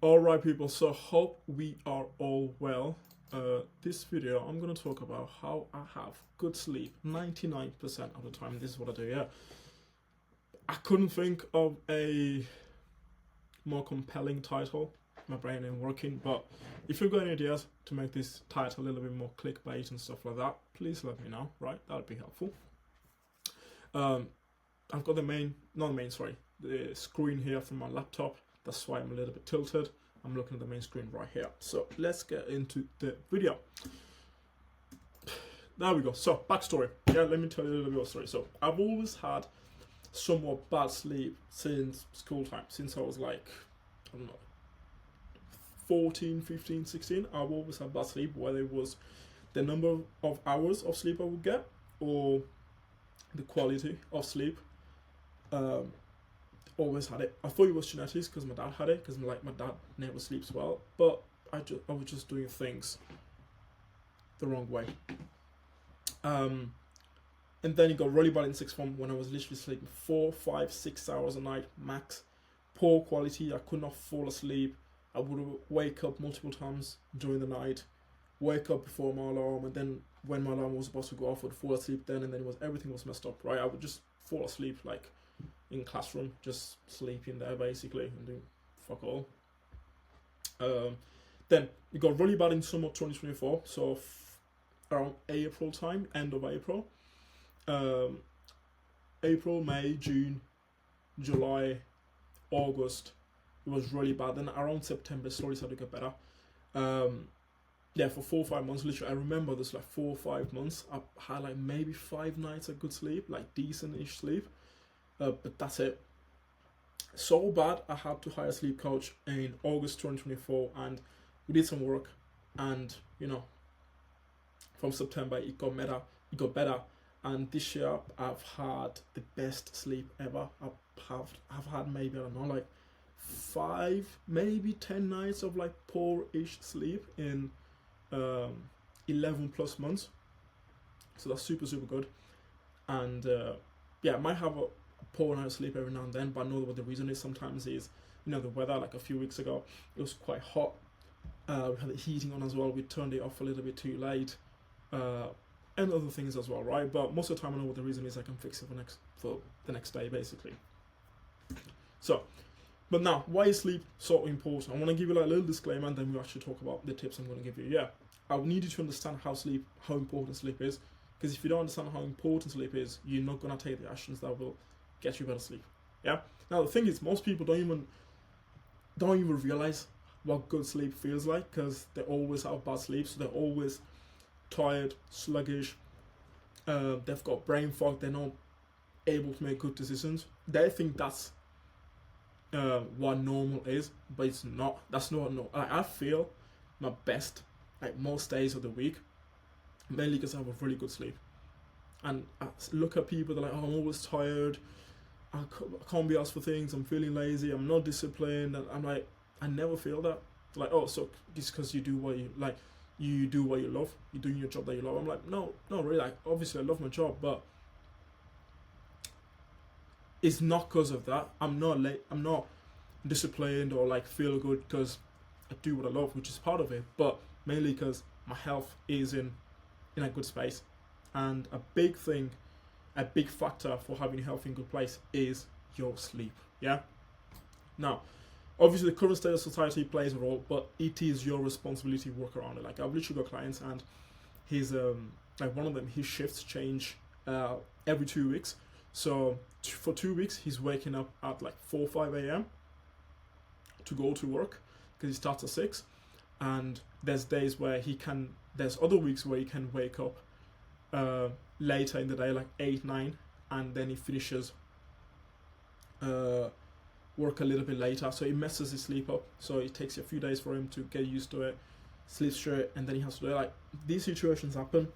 Alright people, so hope we are all well. This video I'm going to talk about how I have good sleep 99% of the time. This is what I do, yeah. I couldn't think of a more compelling title. My brain ain't working, but if you've got any ideas to make this title a little bit more clickbait and stuff like that, please let me know, right? That would be helpful. I've got the screen here from my laptop. That's why I'm a little bit tilted. I'm looking at the main screen right here. So let's get into the video. There we go. So backstory. Yeah, let me tell you a little bit of story. So I've always had somewhat bad sleep since school time. Since I was like, I don't know, 14, 15, 16. I've always had bad sleep, whether it was the number of hours of sleep I would get or the quality of sleep. Always had it. I thought it was genetics because my dad had it, because my dad never sleeps well, but I was just doing things the wrong way. And then it got really bad in sixth form when I was literally sleeping 4, 5, 6 hours a night max. Poor quality. I could not fall asleep. I would wake up multiple times during the night, wake up before my alarm, and then when my alarm was supposed to go off, I would fall asleep then, and then everything was messed up. Right, I would just fall asleep like in classroom, just sleeping there basically and doing fuck all. Then it got really bad in summer 2024, so around April time, end of April. April, May, June, July, August, it was really bad. Then around September, slowly started to get better. Yeah, for 4 or 5 months, literally, I remember this like 4 or 5 months, I had like maybe 5 nights of good sleep, like decent-ish sleep. But that's it. So bad, I had to hire a sleep coach in August 2024, and we did some work, and from September it got better. And this year I've had the best sleep ever. I've had maybe, I don't know, like 5, maybe 10 nights of like poor-ish sleep in 11 plus months. So that's super good. And yeah, I might have a poor night of sleep every now and then, but I know what the reason is. Sometimes is the weather. Like a few weeks ago, it was quite hot. We had the heating on as well. We turned it off a little bit too late, and other things as well, right? But most of the time, I know what the reason is. I can fix it for the next day, basically. So, but now, why is sleep so important? I want to give you like a little disclaimer, and then we actually talk about the tips I'm going to give you. Yeah, I need you to understand how important sleep is, because if you don't understand how important sleep is, you're not going to take the actions that will get you better sleep. Yeah. Now the thing is, most people don't even realize what good sleep feels like, because they always have bad sleep, so they're always tired, sluggish. They've got brain fog. They're not able to make good decisions. They think that's what normal is, but it's not. That's not normal. I feel my best like most days of the week, mainly because I have a really good sleep. And I look at people that are like, oh, I'm always tired. I can't be asked for things. I'm feeling lazy. I'm not disciplined. And I'm like, I never feel that. Like, oh, so it's because you do what you like. You do what you love. You're doing your job that you love. I'm like, no, really. Like, obviously, I love my job, but it's not because of that. I'm not disciplined or like feel good because I do what I love, which is part of it. But mainly because my health is in a good space, and a big factor for having health in good place is your sleep. Yeah. Now, obviously, the current state of society plays a role, but it is your responsibility to work around it. Like, I've literally got clients, and his like one of them, his shifts change every 2 weeks. So for 2 weeks, he's waking up at like 4, 5 a.m. to go to work because he starts at 6, and there's other weeks where he can wake up later in the day, like 8, 9, and then he finishes work a little bit later, so it messes his sleep up. So it takes a few days for him to get used to it, sleep straight, and then he has to do it. Like, these situations happen.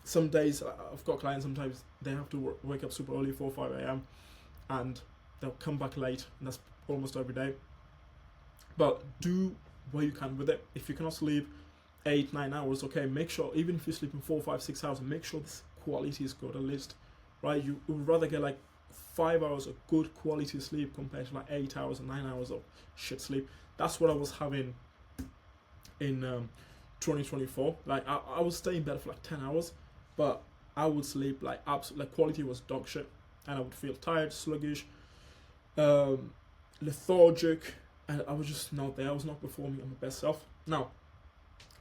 Some days I've got clients, sometimes they have to wake up super early, 4, 5 a.m, and they'll come back late, and that's almost every day. But do what you can with it. If you cannot sleep 8, 9 hours, okay, make sure, even if you're sleeping 4, 5, 6 hours, make sure this quality is good at least, right? You would rather get like 5 hours of good quality sleep compared to like 8 hours and 9 hours of shit sleep. That's what I was having in 2024. Like I was staying in bed for like 10 hours, but I would sleep like absolute, like quality was dog shit, and I would feel tired, sluggish, lethargic, and I was just not there. I was not performing on my best self. Now,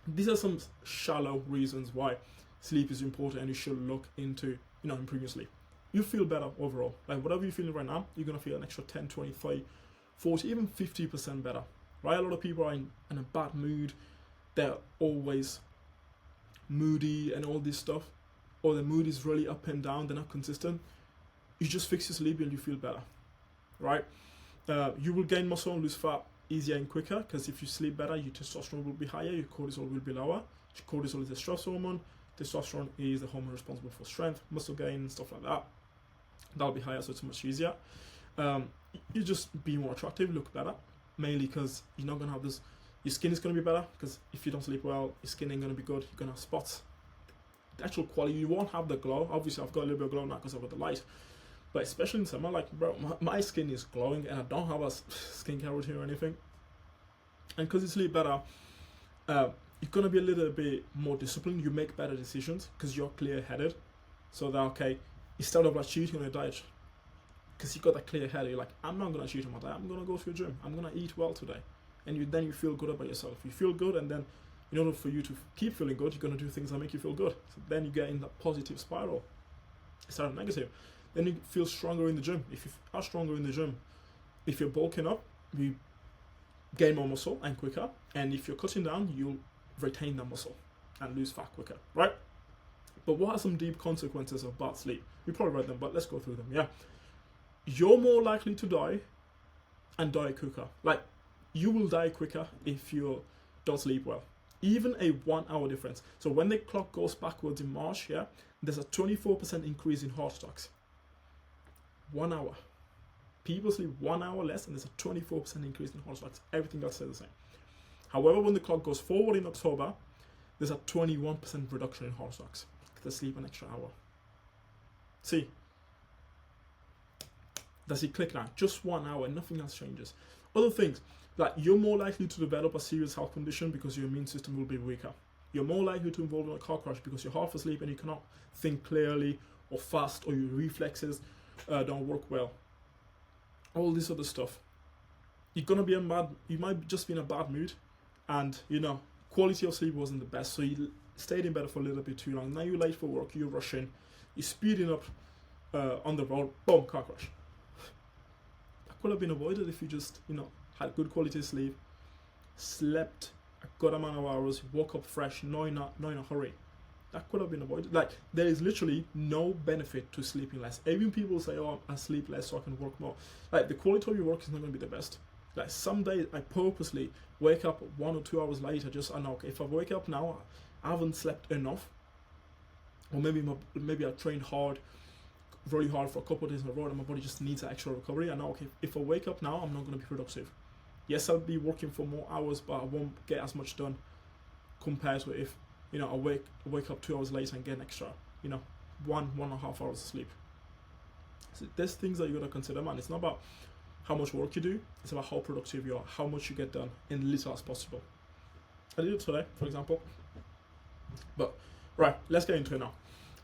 these are some shallow reasons why sleep is important and you should look into, improving your sleep. You feel better overall. Like whatever you're feeling right now, you're gonna feel an extra 10, 20, 30, 40, even 50% better. Right? A lot of people are in a bad mood. They're always moody and all this stuff. Or the mood is really up and down, they're not consistent. You just fix your sleep and you feel better. Right? You will gain muscle and lose fat easier and quicker, because if you sleep better, your testosterone will be higher, your cortisol will be lower. Cortisol is the stress hormone. Testosterone is the hormone responsible for strength, muscle gain, and stuff like that. That'll be higher, so it's much easier. You just be more attractive, look better, mainly because you're not gonna have this. Your skin is gonna be better, because if you don't sleep well, your skin ain't gonna be good. You're gonna have spots. The actual quality, you won't have the glow. Obviously, I've got a little bit of glow now because I've got the light. But especially in summer, like bro, my skin is glowing, and I don't have a skincare routine or anything. And because you sleep better, you're gonna be a little bit more disciplined. You make better decisions because you're clear-headed. So that, okay, instead of like cheating on your diet, because you got that clear head, you're like, I'm not gonna cheat on my diet. I'm gonna go to the gym. I'm gonna eat well today, and then you feel good about yourself. You feel good, and then in order for you to keep feeling good, you're gonna do things that make you feel good. So then you get in that positive spiral instead of negative. Then you feel stronger in the gym. If you are stronger in the gym, if you're bulking up, you gain more muscle and quicker. And if you're cutting down, you'll retain that muscle and lose fat quicker, right? But what are some deep consequences of bad sleep? You probably read them, but let's go through them. Yeah, you're more likely to die and die quicker. Like, you will die quicker if you don't sleep well. Even a 1 hour difference. So when the clock goes backwards in March, yeah, there's a 24% increase in heart attacks. 1 hour. People sleep 1 hour less, and there's a 24% increase in heart attacks. Everything else stays the same. However, when the clock goes forward in October, there's a 21% reduction in heart attacks because they sleep an extra hour. See, does it click now? Just 1 hour, nothing else changes. Other things, like you're more likely to develop a serious health condition because your immune system will be weaker. You're more likely to involve in a car crash because you're half asleep and you cannot think clearly or fast, or your reflexes don't work well. All this other stuff. You might just be in a bad mood, and quality of sleep wasn't the best, so you stayed in bed for a little bit too long. Now you're late for work, you're rushing, you're speeding up on the road, boom, car crash. That could have been avoided if you just, had good quality sleep, slept a good amount of hours, woke up fresh, not in a hurry. That could have been avoided. Like, there is literally no benefit to sleeping less. Even people say, oh, I sleep less so I can work more. Like, the quality of your work is not going to be the best. Like, some days I purposely wake up 1 or 2 hours later. I know, okay, if I wake up now, I haven't slept enough, or maybe I trained very hard for a couple of days in a row, and my body just needs an extra recovery. I know, okay, if I wake up now, I'm not going to be productive. Yes, I'll be working for more hours, but I won't get as much done compared to if I wake up 2 hours later and get an extra 1.5 hours of sleep. So there's things that you got to consider, man. It's not about how much work you do, it's about how productive you are, how much you get done in little as possible. I did it today, for example. But right, let's get into it now.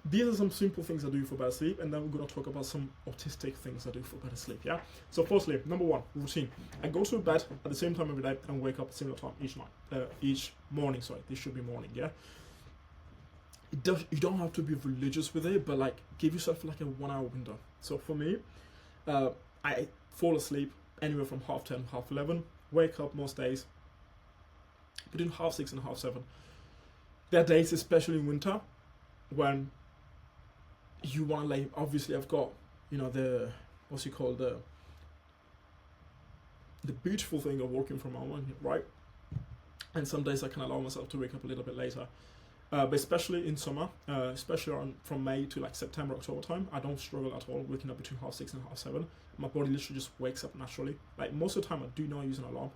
These are some simple things I do for better sleep, and then we're going to talk about some autistic things I do for better sleep, yeah? So firstly, number one, routine. I go to bed at the same time every day and wake up at a similar time each morning, sorry. This should be morning, yeah? You don't have to be religious with it, but like, give yourself like a 1 hour window. So for me, I fall asleep anywhere from 10:30 to 11:30, wake up most days between 6:30 and 7:30. There are days, especially in winter, when you want to lay. Obviously, I've got the beautiful thing of working from home, right? And some days I can allow myself to wake up a little bit later, but especially in summer, especially from May to like September, October time, I don't struggle at all waking up between 6:30 and 7:30. My body literally just wakes up naturally. Like, most of the time, I do not use an alarm.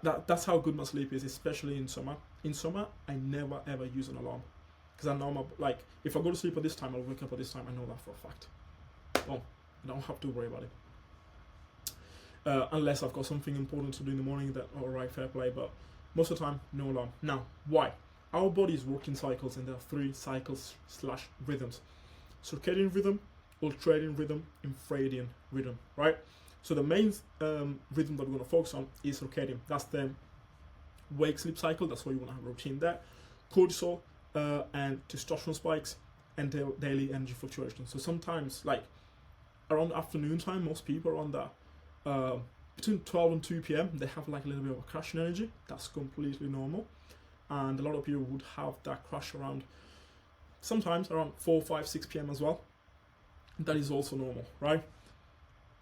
That's how good my sleep is, especially in summer. In summer, I never ever use an alarm. Because I know if I go to sleep at this time, I'll wake up at this time. I know that for a fact. well, I don't have to worry about it. Unless I've got something important to do in the morning, that alright, fair play, but most of the time, no alarm. Now, why? Our bodies work in cycles, and there are 3 cycles / rhythms: circadian rhythm, ultradian rhythm, infradian rhythm, right? So the main rhythm that we're going to focus on is circadian. That's the wake-sleep cycle. That's why you want to have a routine there. Cortisol and testosterone spikes and daily energy fluctuations. So sometimes, like around afternoon time, most people are on that between 12 and 2 p.m. they have like a little bit of a crash in energy. That's completely normal, and a lot of people would have that crash around sometimes around 4, 5, 6 p.m. as well. That is also normal, right?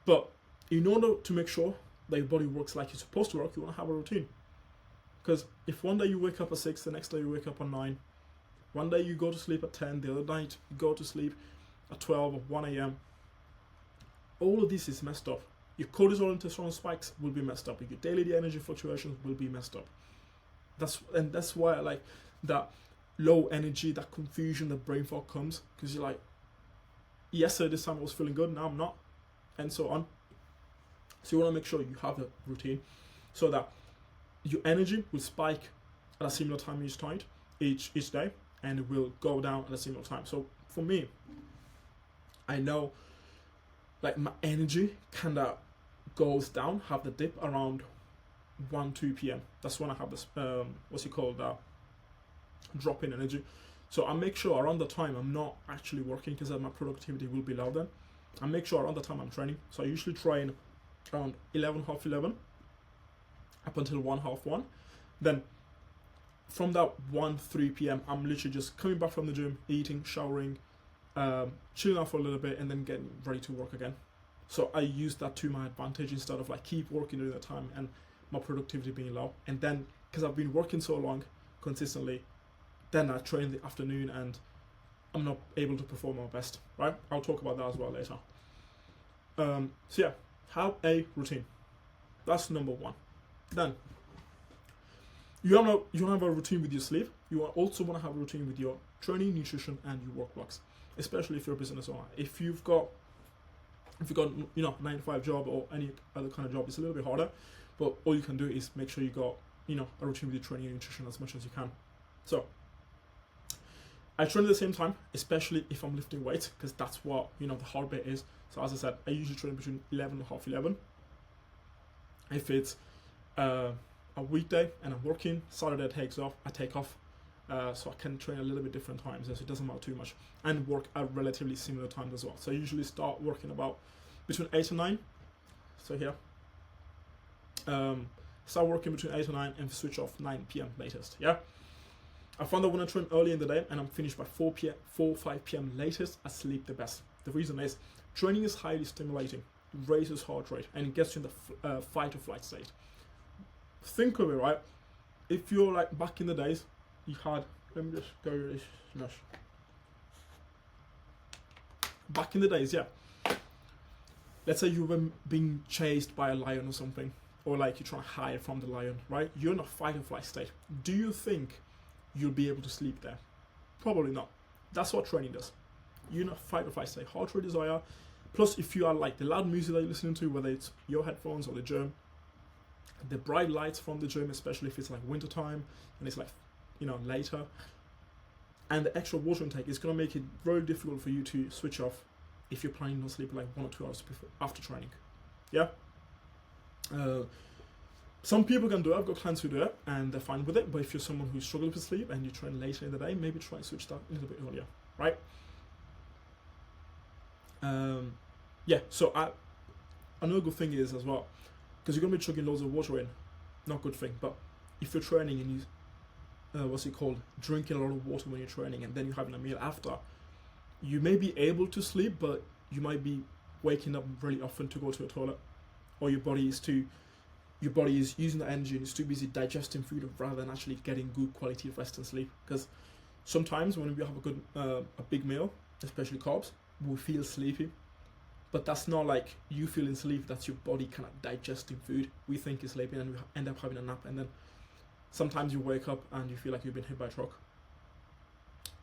But in order to make sure that your body works like it's supposed to work, you want to have a routine. Because if one day you wake up at 6, the next day you wake up at 9, one day you go to sleep at 10, the other night you go to sleep at 12 or 1 a.m., all of this is messed up. Your cortisol and testosterone spikes will be messed up. Your daily energy fluctuations will be messed up. That's why I like that low energy, that confusion, that brain fog comes, because you're like, yesterday this time I was feeling good, now I'm not, and so on. So you want to make sure you have a routine so that your energy will spike at a similar time each day, and it will go down at a similar time. So for me, I know like my energy kind of goes down, have the dip around 1, 2 p.m. That's when I have this drop in energy. So I make sure around the time I'm not actually working, because my productivity will be low then. I make sure around the time I'm training. So I usually train around 11, half 11 up until 1, half 1. Then from that 1, 3 p.m. I'm literally just coming back from the gym, eating, showering, chilling out for a little bit, and then getting ready to work again. So I use that to my advantage, instead of like keep working during the time and my productivity being low. And then because I've been working so long consistently, then I train in the afternoon and I'm not able to perform my best, right? I'll talk about that as well later. So yeah, have a routine. That's number 1. Then you want to have a routine with your sleep. You also want to have a routine with your training, nutrition, and your work blocks. Especially if you're a business owner. If you've got 9-to-5 job or any other kind of job, it's a little bit harder. But all you can do is make sure you got a routine with your training and nutrition as much as you can. So I train at the same time, especially if I'm lifting weights, because that's what the hard bit is. So as I said, I usually train between 11 and half 11. If it's a weekday and I'm working, Saturday I take off, so I can train a little bit different times, so it doesn't matter too much, and work at relatively similar times as well. So I usually start working about between 8 and 9. So here, start working between 8 and 9 and switch off 9 p.m. latest. Yeah. I found that when I train early in the day and I'm finished by 4, 5 p.m. latest, I sleep the best. The reason is training is highly stimulating, it raises heart rate, and it gets you in the fight or flight state. Think of it, right? If you're like back in the days, you had, let me just go this smash. Back in the days, yeah. Let's say you were being chased by a lion or something, or like you're trying to hide from the lion, right? You're in a fight or flight state. Do you think you'll be able to sleep there? Probably not. That's what training does. You're in a fight or flight state. Heart rate is higher. Plus, if you are like the loud music that you're listening to, whether it's your headphones or the gym, the bright lights from the gym, especially if it's like winter time and it's like later, and the extra water intake is going to make it very difficult for you to switch off if you're planning on sleeping like 1 or 2 hours after training. Yeah. Some people can do it. I've got clients who do it and they're fine with it. But if you're someone who's struggling with sleep and you train later in the day, maybe try and switch that a little bit earlier, right? Yeah. So another good thing is as well, because you're gonna be chugging loads of water in. Not good thing, but if you're training and you drinking a lot of water when you're training, and then you're having a meal after, you may be able to sleep, but you might be waking up really often to go to the toilet, or your body is using the energy and it's too busy digesting food rather than actually getting good quality of rest and sleep. Because sometimes when we have a big meal, especially carbs, we feel sleepy, but that's not like you feeling sleepy. That's your body kind of digesting food. We think you're sleeping and we end up having a nap, and then sometimes you wake up and you feel like you've been hit by a truck,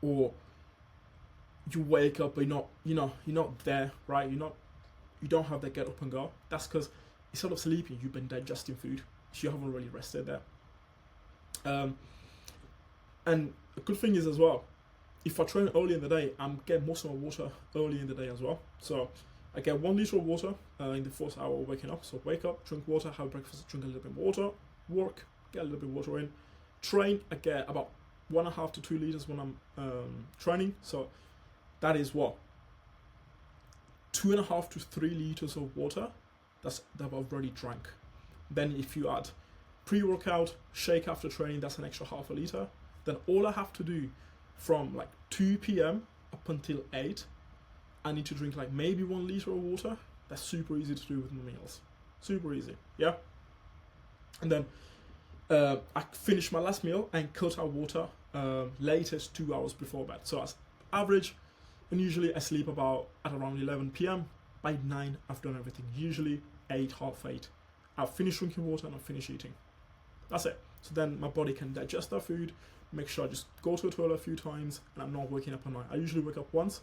or you wake up, but you're not there, right? You don't have that get up and go. That's because instead of sleeping, you've been digesting food, so you haven't really rested there. And a good thing is as well, if I train early in the day, I'm getting most of my water early in the day as well. So I get 1 liter of water in the first hour of waking up. So wake up, drink water, have breakfast, drink a little bit of water, work, get a little bit of water in, train. I get about 1.5 to 2 liters when I'm training. So that is what, 2.5 to 3 liters of water. That I've already drank. Then if you add pre-workout, shake after training, that's an extra 0.5 liter. Then all I have to do from like 2 p.m. up until 8, I need to drink like maybe 1 liter of water. That's super easy to do with my meals. Super easy, yeah? And then I finish my last meal and cut out water latest 2 hours before bed. So as average, and usually I sleep about at around 11 p.m. By 9, I've done everything. Usually 8, half 8. I've finished drinking water and I've finished eating. That's it. So then my body can digest that food, make sure I just go to the toilet a few times, and I'm not waking up at night. I usually wake up once.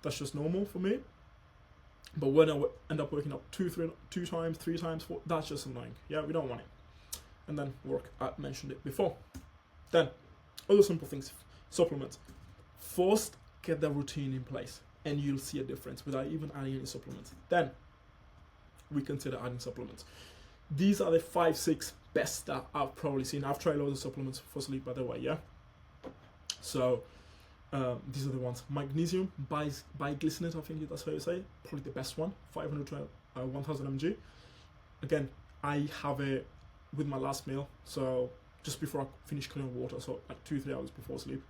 That's just normal for me. But when I end up waking up 2 times, 3 times, 4, that's just annoying. Yeah, we don't want it. And then work, I mentioned it before. Then, other simple things, supplements. First, get the routine in place, and you'll see a difference without even adding any supplements. Then, we consider adding supplements. These are the 5-6 best that I've probably seen. I've tried loads of supplements for sleep, by the way, yeah? So, these are the ones. Magnesium, biglycinate, I think that's how you say. Probably the best one, 500 to 1000 mg. Again, I have it with my last meal, so just before I finish cutting water, so like 2-3 hours before sleep.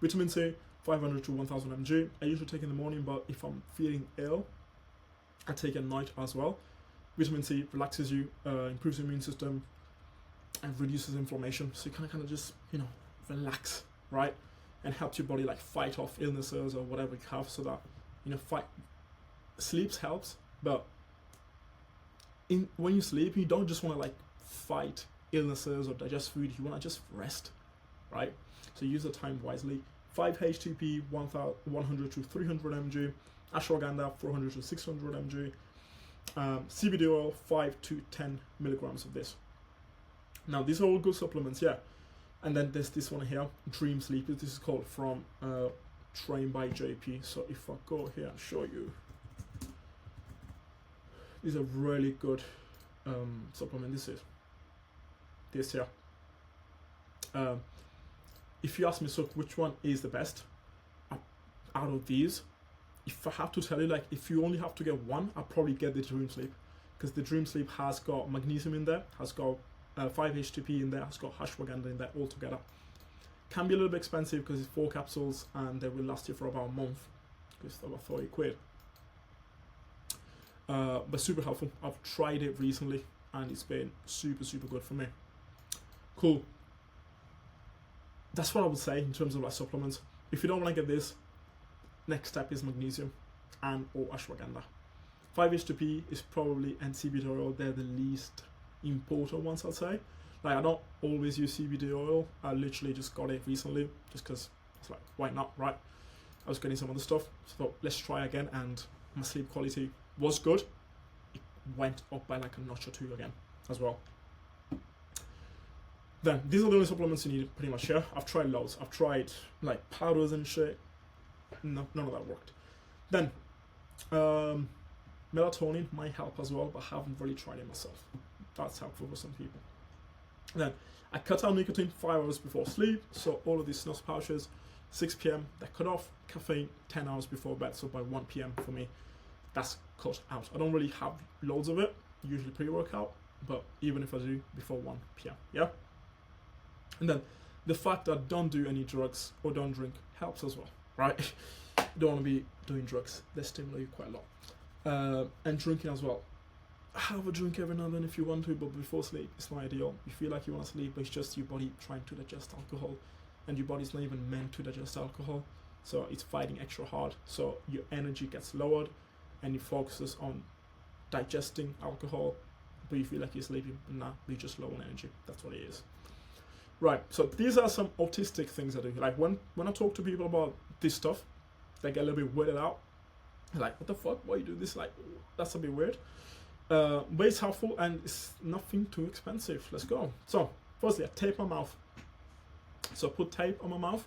Vitamin C, 500 to 1000 mg. I usually take in the morning, but if I'm feeling ill, I take at night as well. Vitamin C relaxes you, improves your immune system, and reduces inflammation. So you kind of just, relax, right? And helps your body like fight off illnesses or whatever you have, so that, sleep helps, but when you sleep, you don't just want to like fight illnesses or digest food. You want to just rest, right? So use the time wisely. 5-HTP, 100 to 300 mg. Ashwagandha, 400 to 600 mg. CBD oil, 5 to 10 milligrams of this. Now these are all good supplements, yeah. And then there's this one here, Dream Sleep. This is called from Train by JP. So if I go here and show you, these are really good supplement. This here. If you ask me, so which one is the best out of these? If I have to tell you, like, if you only have to get one, I'll probably get the Dream Sleep, because the Dream Sleep has got magnesium in there, has got 5-HTP in there, has got ashwagandha in there all together. Can be a little bit expensive because it's 4 capsules and they will last you for about a month. It's about 40 quid. But super helpful. I've tried it recently and it's been super, super good for me. Cool. That's what I would say in terms of like supplements. If you don't want to get this, next step is magnesium and or ashwagandha. 5-HTP is probably, and CBD oil, they're the least important ones, I'd say. Like, I don't always use CBD oil. I literally just got it recently just because it's like, why not, right? I was getting some other stuff, so I thought, let's try again, and my sleep quality was good. It went up by like a notch or 2 again as well. Then these are the only supplements you need pretty much here. I've tried loads. I've tried like powders and shit. No, none of that worked. Then melatonin might help as well, but I haven't really tried it myself. That's helpful for some people. Then I cut out nicotine 5 hours before sleep, so all of these snus pouches, 6 p.m. they're cut off. Caffeine 10 hours before bed, so by 1 p.m. for me, that's cut out. I don't really have loads of it, usually pre-workout, but even if I do, before 1 p.m. yeah. And then the fact that I don't do any drugs or don't drink helps as well, right? You don't want to be doing drugs, they stimulate you quite a lot. And drinking as well. Have a drink every now and then if you want to, but before sleep, it's not ideal. You feel like you want to sleep, but it's just your body trying to digest alcohol, and your body's not even meant to digest alcohol, so it's fighting extra hard. So your energy gets lowered, and you focuses on digesting alcohol, but you feel like you're sleeping. Nah, you're just low on energy. That's what it is. Right. So these are some autistic things I do. Like when I talk to people about this stuff, they get a little bit weirded out. Like, what the fuck? Why you do this? Like, that's a bit weird. But it's helpful and it's nothing too expensive. Let's go. So, firstly, I tape my mouth. So, put tape on my mouth.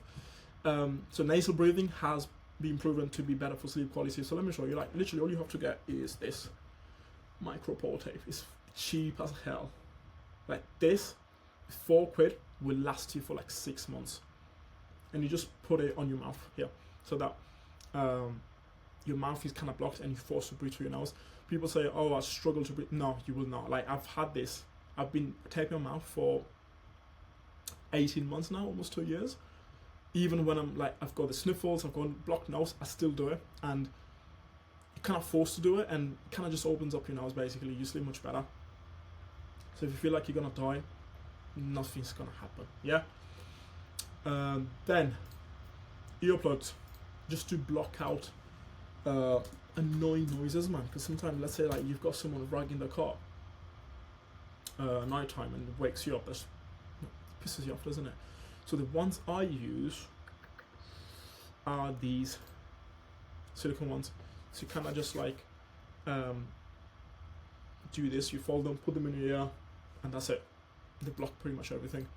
So, nasal breathing has been proven to be better for sleep quality. So, let me show you. Like, literally, all you have to get is this micropore tape. It's cheap as hell. Like, this, £4 will last you for like 6 months. And you just put it on your mouth here so that your mouth is kind of blocked and you're forced to breathe through your nose. People say, oh, I struggle to breathe. No, you will not. Like, I've had this. I've been taping my mouth for 18 months now, almost 2 years. Even when I'm like, I've got the sniffles, I've got a blocked nose, I still do it. And you're kind of forced to do it, and it kind of just opens up your nose, basically. You sleep much better. So if you feel like you're going to die, nothing's going to happen. Yeah? Then, earplugs. Just to block out annoying noises, man. Because sometimes, let's say like you've got someone ragging the car night time and it wakes you up. That pisses you off, doesn't it? So the ones I use are these silicone ones. So you kind of just like do this. You fold them, put them in your ear, and that's it. They block pretty much everything.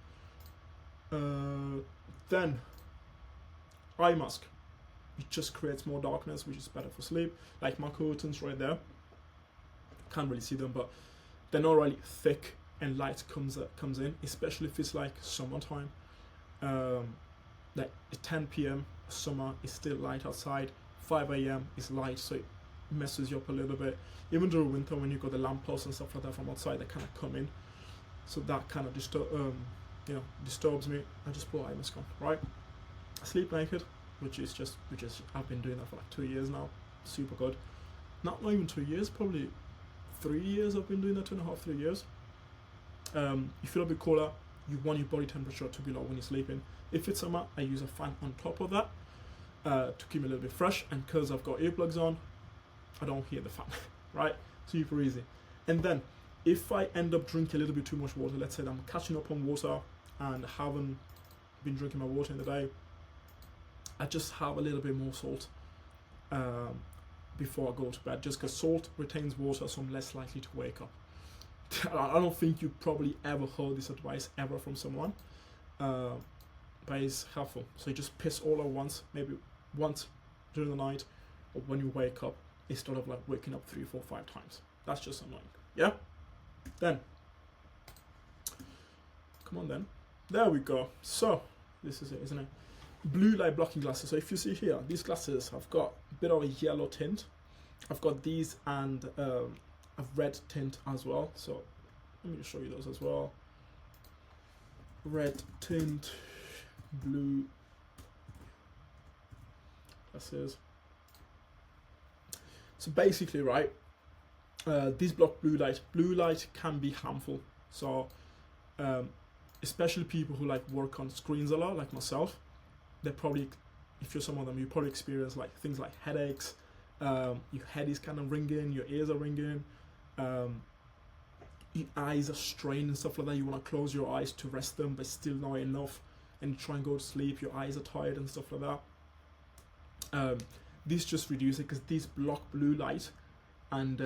Then eye mask. It just creates more darkness, which is better for sleep. Like my curtains right there. Can't really see them, but they're not really thick and light comes in, especially if it's like summertime. Like 10 p.m. summer is still light outside. 5 a.m. is light, so it messes you up a little bit. Even during winter, when you got the lampposts and stuff like that from outside, they kind of come in. So that kind of disturbs me. I just put eye mask on, right? Sleep naked. Which is I've been doing that for like 2 years now. Super good. Not even 2 years, probably 3 years I've been doing that, 2.5, 3 years. You feel a bit cooler, you want your body temperature to be low when you're sleeping. If it's summer, I use a fan on top of that to keep me a little bit fresh, and because I've got earplugs on, I don't hear the fan, right? Super easy. And then, if I end up drinking a little bit too much water, let's say that I'm catching up on water and haven't been drinking my water in the day, I just have a little bit more salt before I go to bed, just because salt retains water, so I'm less likely to wake up. I don't think you probably ever heard this advice ever from someone, but it's helpful. So you just piss all at once, maybe once during the night, or when you wake up, instead of like waking up 3, 4, 5 times. That's just annoying. Yeah? Then, come on then. There we go. So, this is it, isn't it? Blue light blocking glasses. So if you see here, these glasses have got a bit of a yellow tint. I've got these and a red tint as well. So let me just show you those as well. Red tint, blue glasses. So basically, right, these block blue light. Blue light can be harmful. So especially people who like work on screens a lot, like myself. They probably, if you're some of them, you probably experience like things like headaches, your head is kind of ringing, your ears are ringing, your eyes are strained and stuff like that. You want to close your eyes to rest them, but still not enough, and you try and go to sleep, your eyes are tired and stuff like that. These just reduce it because these block blue light, and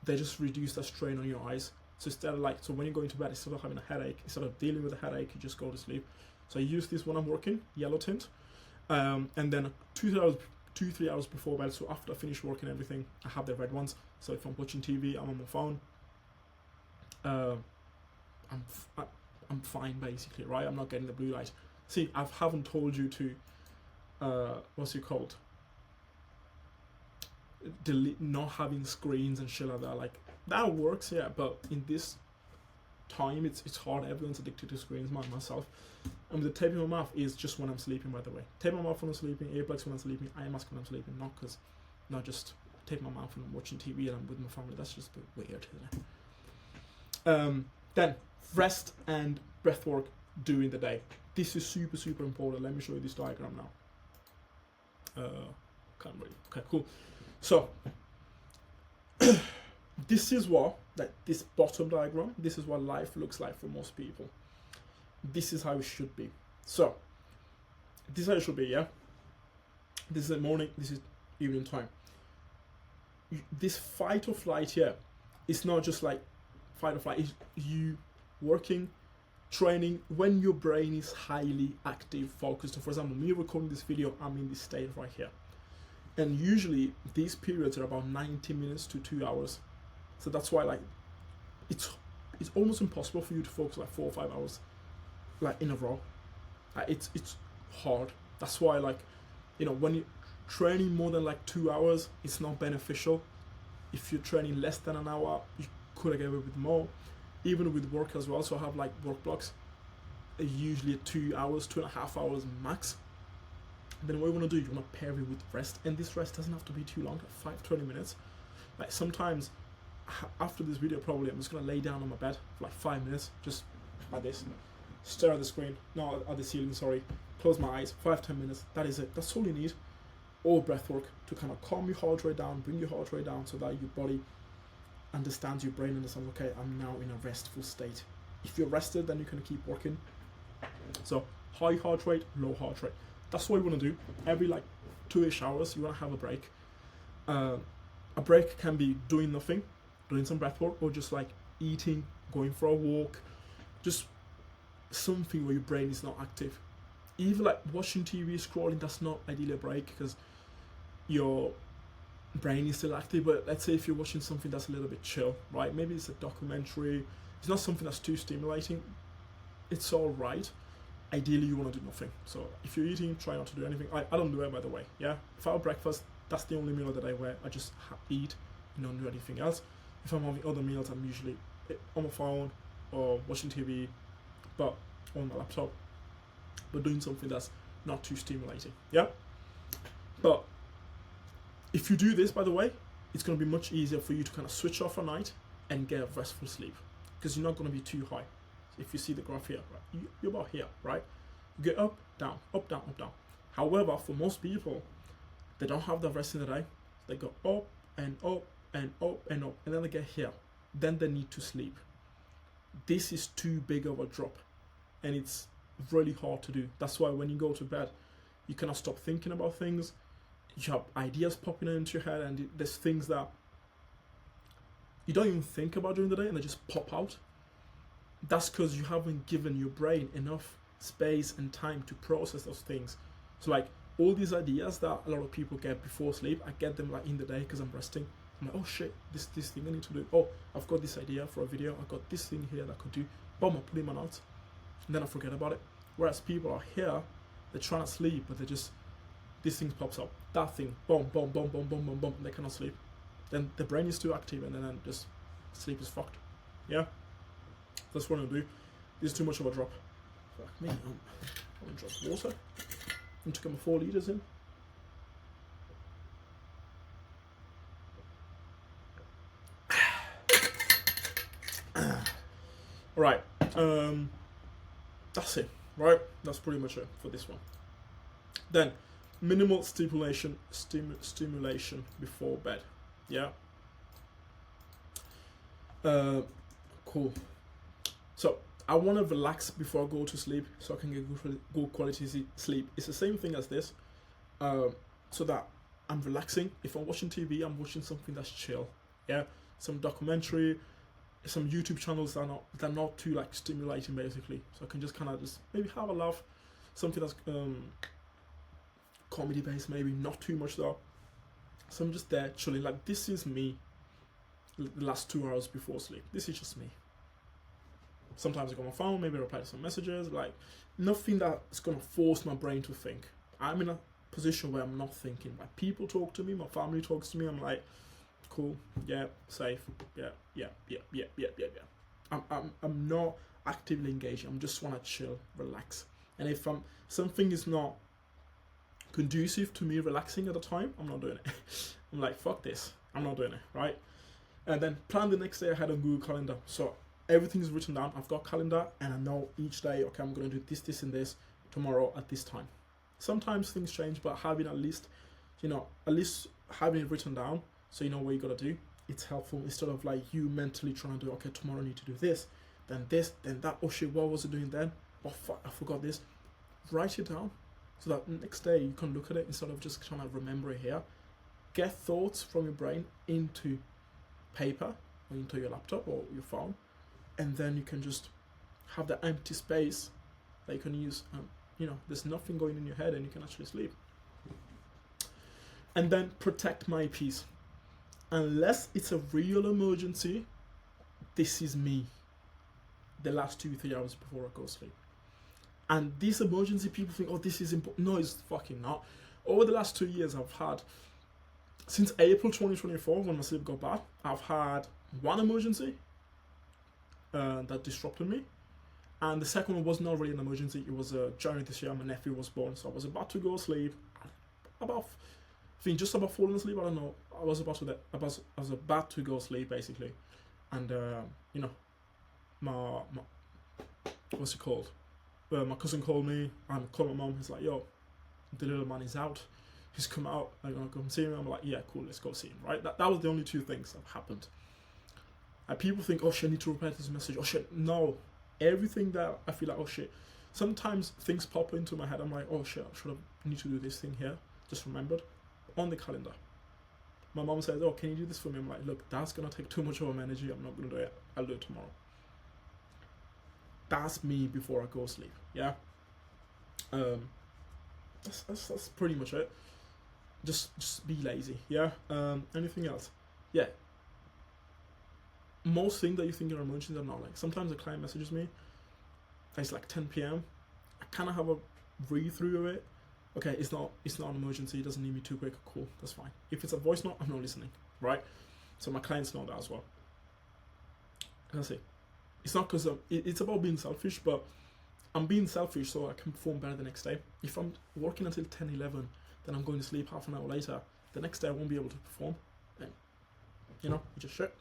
they just reduce that strain on your eyes. So instead of like, so when you're going to bed, instead of having a headache, instead of dealing with a headache, you just go to sleep. So I use this when I'm working, yellow tint, and then 2-3 hours before bed. So after I finish working everything, I have the red ones. So if I'm watching TV, I'm on my phone. I'm fine basically, right? I'm not getting the blue light. See, I haven't told you to, what's it called? Delete, not having screens and shit like that. Like that works, yeah. But in this time, it's hard. Everyone's addicted to screens, myself. And the taping my mouth is just when I'm sleeping, by the way. Tape my mouth when I'm sleeping, earplugs when I'm sleeping, eye mask when I'm sleeping, not just tape my mouth when I'm watching TV and I'm with my family. That's just a bit weird, isn't it? Then, rest and breath work during the day. This is super, super important. Let me show you this diagram now. Can't really. Okay, cool. So, this is what, like this bottom diagram, this is what life looks like for most people. This is how it should be. So, this is how it should be, yeah? This is the morning, this is evening time. This fight or flight here is not just like fight or flight, it's you working, training when your brain is highly active, focused. So for example, me recording this video, I'm in this state right here. And usually these periods are about 90 minutes to 2 hours. So that's why like it's almost impossible for you to focus like 4 or 5 hours like in a row. It's hard. That's why like, you know, when you're training more than like 2 hours, it's not beneficial. If you're training less than an hour, you could have get away with more. Even with work as well. So I have like work blocks, usually 2 hours, 2.5 hours max. Then what you want to do, you want to pair it with rest, and this rest doesn't have to be too long, like 5-20 minutes. Like sometimes after this video, probably I'm just gonna lay down on my bed for like 5 minutes, just like this, stare at the screen, no, at the ceiling, sorry, close my eyes, 5-10 minutes. That is it. That's all you need. Or breath work to kind of calm your heart rate down, bring your heart rate down, so that your body understands, your brain understands, okay, I'm now in a restful state. If you're rested, then you can keep working. So high heart rate, low heart rate. That's what you want to do. Every like 2-ish hours, you want to have a break. A break can be doing nothing, doing some breath work, or just like eating, going for a walk, just something where your brain is not active. Even like watching TV, scrolling, that's not ideally a break because your brain is still active. But let's say if you're watching something that's a little bit chill, right? Maybe it's a documentary, it's not something that's too stimulating, it's all right. Ideally you want to do nothing. So if you're eating, try not to do anything. I don't do it, by the way. Yeah, if I have breakfast, that's the only meal that I wear. I just eat and don't do anything else. If I'm having other meals, I'm usually on my phone or watching TV, but on my laptop, but doing something that's not too stimulating. Yeah, but if you do this, by the way, it's going to be much easier for you to kind of switch off at night and get a restful sleep, because you're not going to be too high. If you see the graph here, right, you're about here, right? You get up, down, up, down, up, down. However, for most people, they don't have the rest in the day. They go up and up and up and up, and then they get here. Then they need to sleep. This is too big of a drop, and it's really hard to do. That's why when you go to bed, you cannot stop thinking about things. You have ideas popping into your head, and there's things that you don't even think about during the day, and they just pop out. That's because you haven't given your brain enough space and time to process those things. So like all these ideas that a lot of people get before sleep, I get them like in the day because I'm resting. I'm like, oh shit, this thing I need to do. Oh, I've got this idea for a video. I've got this thing here that I could do. Boom, I put it in my notes, and then I forget about it. Whereas people are here, they're trying to sleep, but they just, this thing pops up. That thing, boom, boom, boom, boom, boom, boom, boom. They cannot sleep. Then the brain is too active, and then just sleep is fucked. Yeah. That's what I'm gonna do. This is too much of a drop. Fuck me, I'm gonna drop water. I'm to get my 4 liters in. Alright, that's it, right? That's pretty much it for this one. Then, minimal stimulation before bed. Yeah. Cool. So I want to relax before I go to sleep, so I can get good quality sleep. It's the same thing as this, so that I'm relaxing. If I'm watching TV, I'm watching something that's chill. Yeah, some documentary, some YouTube channels that are not too like stimulating, basically. So I can just kind of just maybe have a laugh, something that's comedy based, maybe not too much though. So I'm just there chilling. Like this is me. The last 2 hours before sleep. This is just me. Sometimes I go on my phone, maybe reply to some messages, like nothing that's gonna force my brain to think. I'm in a position where I'm not thinking. Like people talk to me, my family talks to me, I'm like, cool, yeah, safe, yeah. I'm not actively engaged. I'm just wanna chill, relax. And if something is not conducive to me relaxing at the time, I'm not doing it. I'm like, fuck this, I'm not doing it, right? And then plan the next day ahead on Google Calendar. So everything is written down. I've got a calendar and I know each day, okay, I'm going to do this, and this tomorrow at this time. Sometimes things change, but having at least having it written down so you know what you got to do, it's helpful instead of like you mentally trying to do, okay, tomorrow I need to do this, then that. Oh shit, what was I doing then? Oh fuck, I forgot this. Write it down. so that next day you can look at it instead of just trying to remember it here. Get thoughts from your brain into paper or into your laptop or your phone, and then you can just have the empty space that you can use. There's nothing going in your head, and you can actually sleep. And then protect my peace. Unless it's a real emergency, this is me the last 2-3 hours before I go to sleep. And this emergency, people think, oh, this is important. No, it's fucking not. Over the last 2 years, since April 2024, when my sleep got bad, I've had one emergency that disrupted me. And the second one was not really an emergency. It was January this year, my nephew was born. So I was about to go to sleep. Just about falling asleep, I don't know. I was about to go to sleep, basically. And, my what's it called? My cousin called me, and called my mom. He's like, yo, the little man is out. He's come out. I'm gonna come see him. I'm like, yeah, cool, let's go see him, right? That was the only two things that happened. And people think, oh shit, I need to reply to this message. Oh shit, no. Everything that I feel like, oh shit. Sometimes things pop into my head. I'm like, oh shit, I need to do this thing here. Just remembered. On the calendar. My mom says, oh, can you do this for me? I'm like, look, that's gonna take too much of my energy. I'm not gonna do it. I'll do it tomorrow. That's me before I go to sleep. Yeah. That's pretty much it. Just be lazy. Yeah. Anything else? Yeah. Most things that you think are emergencies are not. Like, sometimes a client messages me. It's like 10 p.m. I kind of have a read through of it. Okay, it's not an emergency. It doesn't need me too quick. Cool, that's fine. If it's a voice note, I'm not listening. Right. So my clients know that as well. That's it. It's not because it's about being selfish, but I'm being selfish so I can perform better the next day. If I'm working until 10, 11, then I'm going to sleep half an hour later, the next day I won't be able to perform. Then, just shit.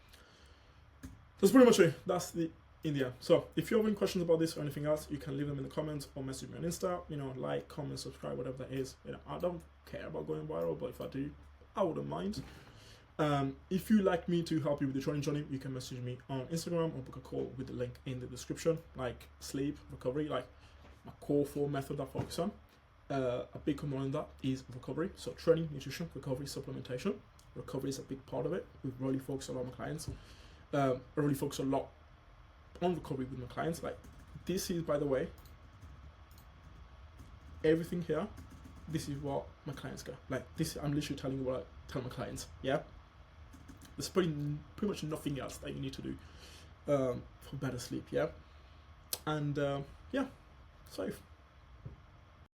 That's pretty much it. That's the end. So if you have any questions about this or anything else, you can leave them in the comments or message me on Insta. Like, comment, subscribe, whatever that is. I don't care about going viral, but if I do, I wouldn't mind. If you like me to help you with the training journey, you can message me on Instagram or book a call with the link in the description. Like sleep, recovery, like my core 4 method I focus on. A big component of that is recovery. So training, nutrition, recovery, supplementation. Recovery is a big part of it. We really focus a lot on my clients. I really focus a lot on recovery with my clients. Like, this is, by the way, everything here. This is what my clients get. Like, this, I'm literally telling you what I tell my clients. Yeah. There's pretty much nothing else that you need to do for better sleep, yeah? And, yeah, safe.